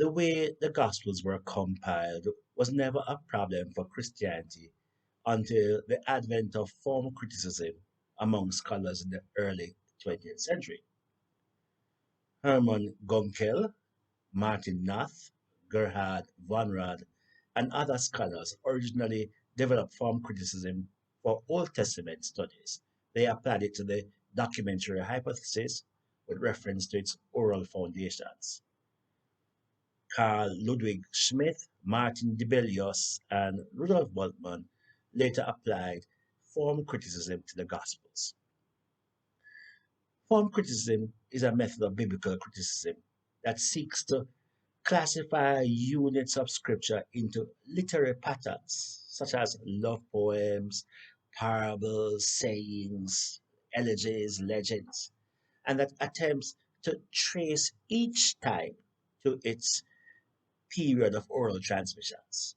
The way the Gospels were compiled was never a problem for Christianity until the advent of form criticism among scholars in the early 20th century. Hermann Gunkel, Martin Nath, Gerhard von Rad, and other scholars originally developed form criticism for Old Testament studies. They applied it to the documentary hypothesis with reference to its oral foundations. Carl Ludwig Schmidt, Martin Dibelius, and Rudolf Bultmann later applied form criticism to the Gospels. Form criticism is a method of biblical criticism that seeks to classify units of scripture into literary patterns, such as love poems, parables, sayings, elegies, legends, and that attempts to trace each type to its period of oral transmissions.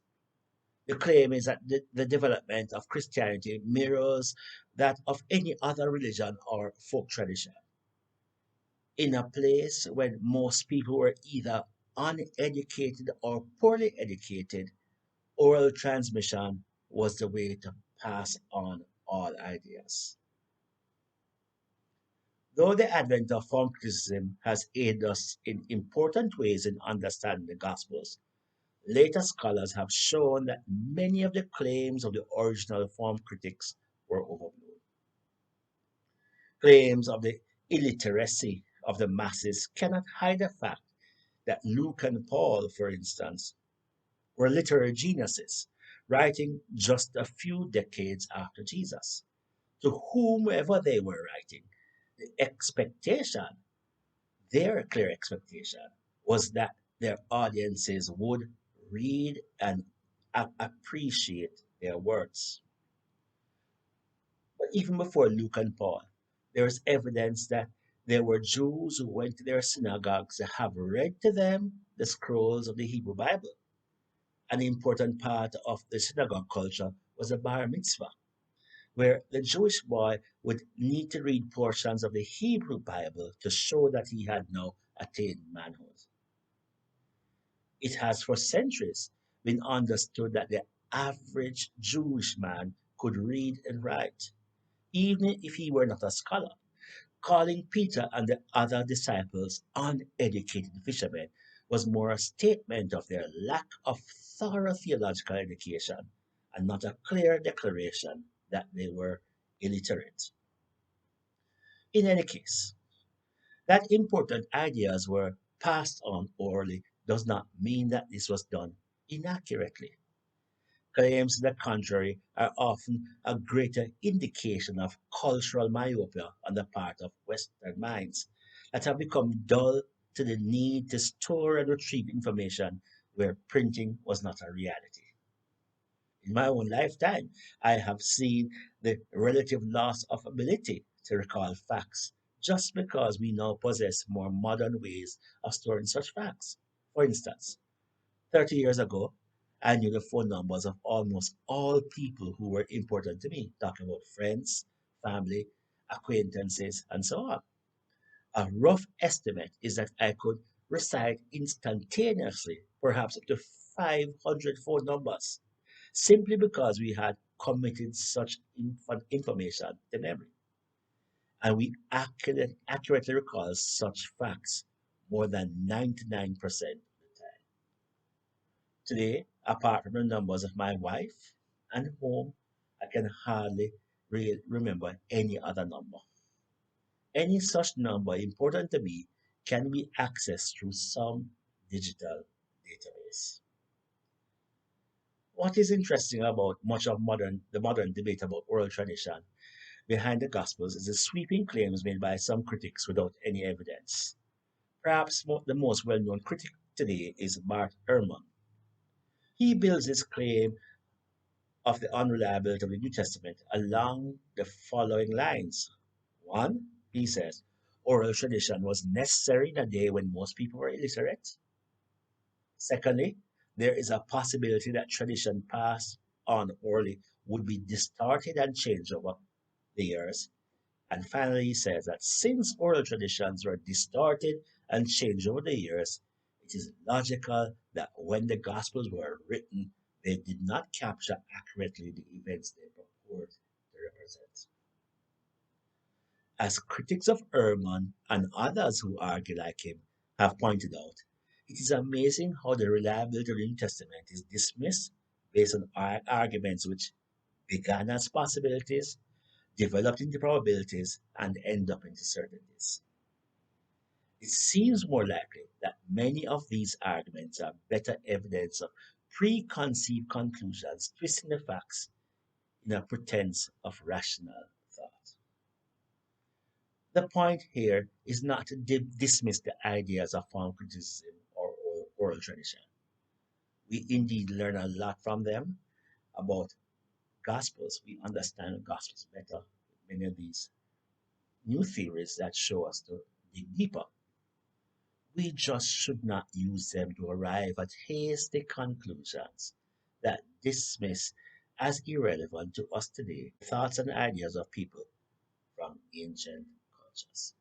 The claim is that the development of Christianity mirrors that of any other religion or folk tradition. In a place where most people were either uneducated or poorly educated, oral transmission was the way to pass on all ideas. Though the advent of form criticism has aided us in important ways in understanding the Gospels, later scholars have shown that many of the claims of the original form critics were overblown. Claims of the illiteracy of the masses cannot hide the fact that Luke and Paul, for instance, were literary geniuses, writing just a few decades after Jesus. To whomever they were writing, the expectation, their clear expectation, was that their audiences would read and appreciate their words. But even before Luke and Paul, there is evidence that there were Jews who went to their synagogues to have read to them the scrolls of the Hebrew Bible. An important part of the synagogue culture was a bar mitzvah, where the Jewish boy would need to read portions of the Hebrew Bible to show that he had now attained manhood. It has for centuries been understood that the average Jewish man could read and write, even if he were not a scholar. Calling Peter and the other disciples uneducated fishermen was more a statement of their lack of thorough theological education and not a clear declaration that they were illiterate. In any case, that important ideas were passed on orally does not mean that this was done inaccurately. Claims to the contrary are often a greater indication of cultural myopia on the part of Western minds that have become dull to the need to store and retrieve information where printing was not a reality. In my own lifetime, I have seen the relative loss of ability to recall facts just because we now possess more modern ways of storing such facts. For instance, 30 years ago, I knew the phone numbers of almost all people who were important to me, talking about friends, family, acquaintances, and so on. A rough estimate is that I could recite instantaneously perhaps up to 500 phone numbers, simply because we had committed such information to memory. And we accurately recall such facts more than 99% of the time. Today, apart from the numbers of my wife and home, I can hardly remember any other number. Any such number important to me can be accessed through some digital database. What is interesting about much of the modern debate about oral tradition behind the Gospels is the sweeping claims made by some critics without any evidence. Perhaps the most well-known critic today is Bart Ehrman. He builds his claim of the unreliability of the New Testament along the following lines. One, he says, oral tradition was necessary in a day when most people were illiterate. Secondly, there is a possibility that tradition passed on orally would be distorted and changed over the years. And finally, he says that since oral traditions were distorted and changed over the years, It is logical that when the Gospels were written, they did not capture accurately the events they purport to represent. As critics of Ehrman and others who argue like him have pointed out, it is amazing how the reliability of the New Testament is dismissed based on arguments which began as possibilities, developed into probabilities, and end up into certainties. It seems more likely that many of these arguments are better evidence of preconceived conclusions, twisting the facts in a pretense of rational thought. The point here is not to dismiss the ideas of form criticism or oral tradition. We indeed learn a lot from them about Gospels. We understand Gospels better with many of these new theories that show us to dig deeper. We just should not use them to arrive at hasty conclusions that dismiss as irrelevant to us today thoughts and ideas of people from ancient cultures.